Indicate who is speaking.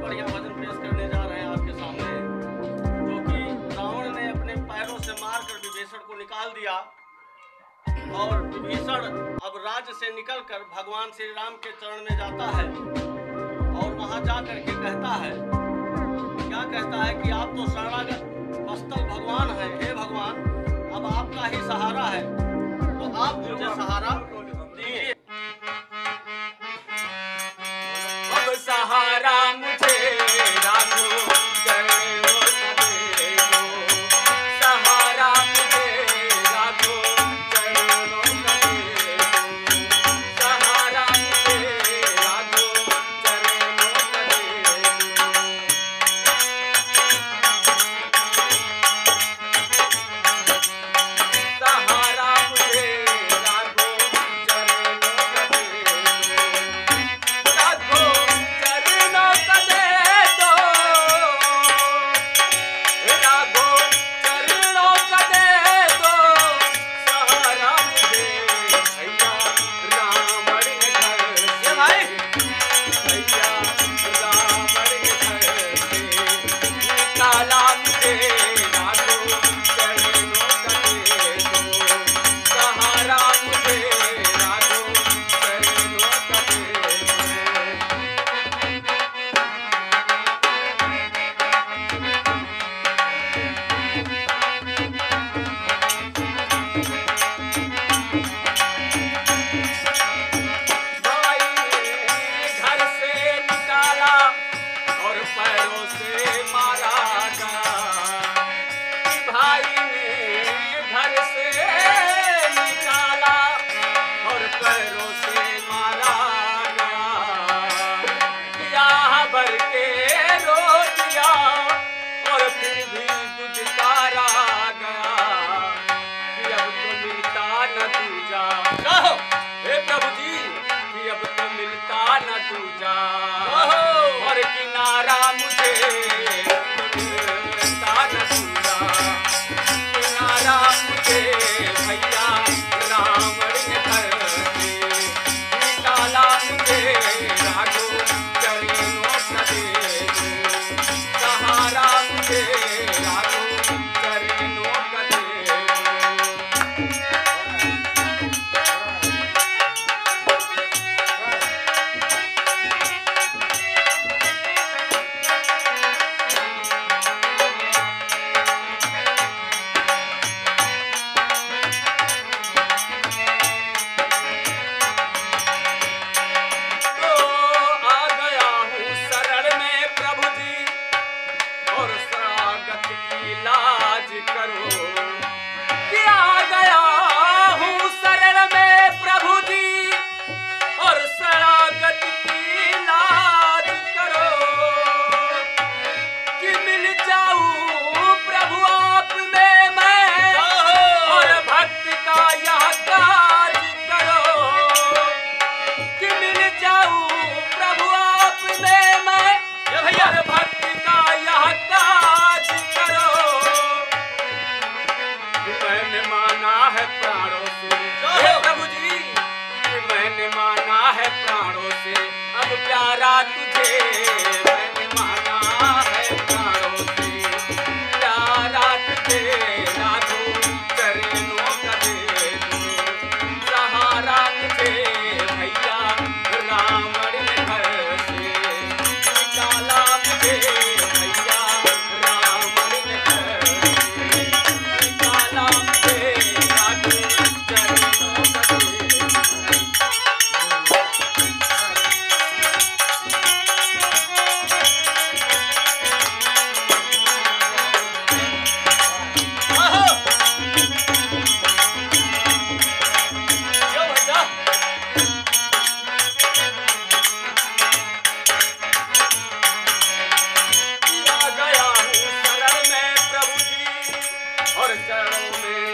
Speaker 1: बढ़िया भजन पेश करने जा रहे हैं आपके सामने, जो कि रावण ने अपने पैरों से मारकर विभीषण को निकाल दिया और विभीषण अब राज्य से निकलकर भगवान श्री राम के चरण में जाता है और वहां जाकर के कहता है, क्या कहता है कि आप तो शरणागत वत्सल भगवान है, हे भगवान अब आपका ही सहारा है, तो आप मुझे सहारा दीजिए।
Speaker 2: अब सहारा मुझे राघो चरणों का दे दो, सहारा मुझे राघो चरणों का दे दो, सहारा मुझे राघो चरणों का दे दो। सहारा मुझे राघो चरणों का दे दो, राघो चरणों का दे दो, सहारा मुझे भैया रावण के घर से, भैया रावण के घर से निकाला मुझे, राघो चरणों का दे दो, सहारा मुझे राघो चरणों का दे दो। भाई ने घर से निकाला और पैरों से मारा गया, भाई ने घर से निकाला और पैरों से मारा गया, यहाँ भर के रो दिया और फिर भी दुदकारा गया कि अब तो मिलता न दूजा,
Speaker 1: कहो
Speaker 2: हे प्रभु जी कि अब तो मिलता न दूजा, और किनारा मुझे मिलता न दूजा, किनारा मुझे भैया रावण के घर से निकाला मुझे, राघो चरणों का दे दो, सहारा मुझे राघो चरणों का दे दो। तो आ गया हूँ शरण में प्रभु जी, और स्वागत की लाज करो, कि आ गया हूँ शरण में प्रभु जी, और स्वागत की लाज करो, कि मिल जाऊं प्रभु आप में मैं, और भक्ति का यह काज करो, कि मिल जाऊं प्रभु आप में मैं, और भक्ति का यह काज करो, कि मैंने माना है प्राणों से, हे प्रभु जी कि मैंने माना है प्राणों से, अब प्यारा तुझे मैंने माना है प्राणों से, प्यारा तुझे राघो चरणों का दे दो, सहारा मुझे भैया रावण के घर से निकाला मुझे, भैया रावण के घर से निकाला मुझे, राघो चरणों का दे दो। आ गया हूँ शरण में प्रभु जी, और चरणों में